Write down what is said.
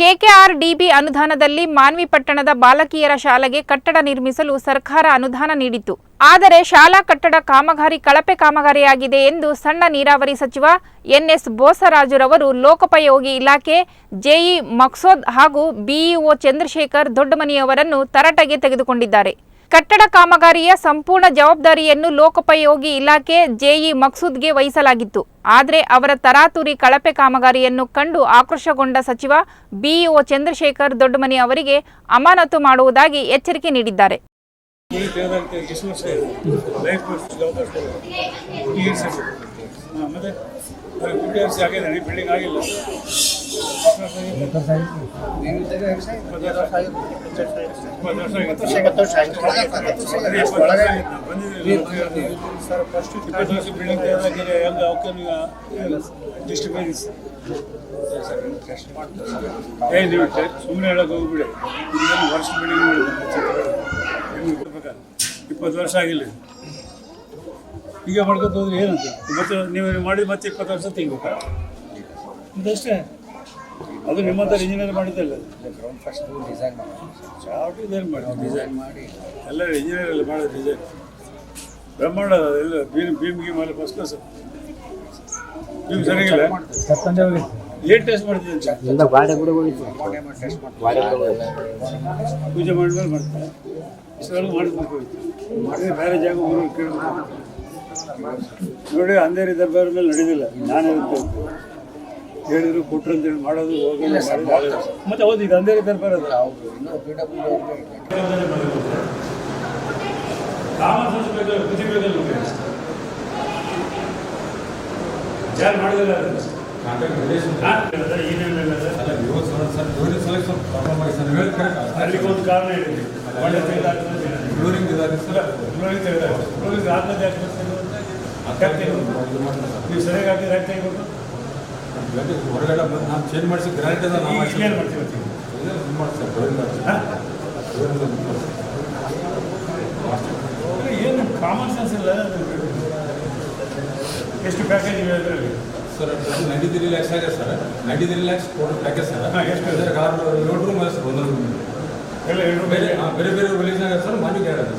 KKRDB ಅನುದಾನದಲ್ಲಿ ಮಾನ್ವಿ ಪಟ್ಟಣದ ಬಾಲಕಿಯರ ಶಾಲೆಗೆ ಕಟ್ಟಡ ನಿರ್ಮಿಸಲು ಸರ್ಕಾರ ಅನುದಾನ ನೀಡಿತು. ಆದರೆ ಶಾಲಾ ಕಟ್ಟಡ ಕಾಮಗಾರಿ ಕಳಪೆ ಕಾಮಗಾರಿಯಾಗಿದೆ ಎಂದು ಸಣ್ಣ ನೀರಾವರಿ ಸಚಿವ ಎನ್ಎಸ್ ಬೋಸರಾಜುರವರು ಲೋಕೋಪಯೋಗಿ ಇಲಾಖೆ ಜೆಇ ಮಕ್ಸೂದ್ ಹಾಗೂ ಬಿಇಒ ಚಂದ್ರಶೇಖರ್ ದೊಡ್ಡಮನಿಯವರನ್ನು ತರಾಟೆಗೆ ತೆಗೆದುಕೊಂಡಿದ್ದಾರೆ. ಕಟ್ಟಡ ಕಾಮಗಾರಿಯ ಸಂಪೂರ್ಣ ಜವಾಬ್ದಾರಿಯನ್ನು ಲೋಕೋಪಯೋಗಿ ಇಲಾಖೆ ಜೆಇ ಮಕ್ಸೂದ್ಗೆ ವಹಿಸಲಾಗಿತ್ತು. ಆದರೆ ಅವರ ತರಾತುರಿ ಕಳಪೆ ಕಾಮಗಾರಿಯನ್ನು ಕಂಡು ಆಕ್ರೋಶಗೊಂಡ ಸಚಿವ ಬಿಇಒ ಚಂದ್ರಶೇಖರ್ ದೊಡ್ಡಮನಿ ಅವರಿಗೆ ಅಮಾನತು ಮಾಡುವುದಾಗಿ ಎಚ್ಚರಿಕೆ ನೀಡಿದ್ದಾರೆ. ಸುಮ್ಮನೆ ಹೇಳಕ್ ಹೋಗ್ಬಿಡಿ. ವರ್ಷ ಬಿಲ್ಡಿಂಗ್ 20 ವರ್ಷ ಆಗಿಲ್ಲ. ಈಗ ಮಾಡ್ಕೊತ ಹೋದ್ರೆ ಏನಂತ ಮತ್ತೆ ನೀವು ಮಾಡಿ ಮತ್ತೆ 20 ವರ್ಷ ತೆಗಿಬೇಕಾ? ಇದಷ್ಟೇ. ಅದು ನಿಮ್ಮಂಥ ಇಂಜಿನಿಯರ್ ಮಾಡಿದ್ದಲ್ಲ. ಡಿಸೈನ್ ಮಾಡಿ ಎಲ್ಲ ಇಂಜಿನಿಯರ್ ಎಲ್ಲ ಮಾಡೋದು ಡಿಸೈನ್ ಬ್ರಹ್ಮಾಂಡ ಎಲ್ಲ ಭೀಮ್ ಗೀಮ್ ಎಲ್ಲ ಫಸ್ಟ್ ಕ್ಲಾಸ್. ಭೀಮ್ ಸರಿಗಿಲ್ಲ ಏಟ್ ಟೆಸ್ಟ್ ಮಾಡ್ತಿದ್ದೆ ಪೂಜೆ ಮಾಡಿದ್ಮೇಲೆ ಮಾಡ್ತಾರೆ. ಇಷ್ಟೆಲ್ಲ ಮಾಡಿದ್ಬೇಕು ಮಾಡಿದ್ರೆ ಬೇರೆ ಜಾಗ ಊರು ಕೇಳಬೇಕು ನೋಡಿ. ಅಂಧೇರಿ ದರ್ಬಾರ ಮೇಲೆ ನಡೆದಿಲ್ಲ. ನಾನು ಹೇಳಿದ್ರು ಕೊಟ್ರು ಅಂತೇಳಿ ಮಾಡೋದು ಹೋಗಿಲ್ಲ. ಮತ್ತೆ ಹೌದು ಇದು ಅಂಧೇರಿ ದರ್ಬಾರ ಅದು ಯಾರು ಮಾಡಿದಿಲ್ಲ ಅಲ್ಲಿ ಒಂದು ಕಾರಣ ಹೇಳಿದ್ವಿ. ನೀವು ಸರಿಯಾಗಿ ಹಾಕಿ ರೈತ ಹೊರಗಡೆ ನಾವು ಚೇಂಜ್ ಮಾಡಿಸಿ ಗ್ಯಾರಂಟಿ ಏನು ಮಾಡ್ತೀವಿ. ಏನು ಕಾಮನ್ ಸೆನ್ಸ್ ಇಲ್ಲ. ಎಷ್ಟು ಪ್ಯಾಕೇಜ್ ಇದೆ ಅದರಲ್ಲಿ ಸರ್? 93 lakhs ಆಗಿದೆ sir. 93 lakhs total package sir. ಎಷ್ಟು ಎರಡು ರೂಮ್ ಸರ್, ಒಂದೊಂದು ರೂಮ್ ಎಲ್ಲ ಬೇರೆ ಬೇರೆ ರಿಲೀಸ್ ಆಗಿದೆ ಸರ್. ಮಾನ್ವಿ ಗ್ಯಾರೇಜ್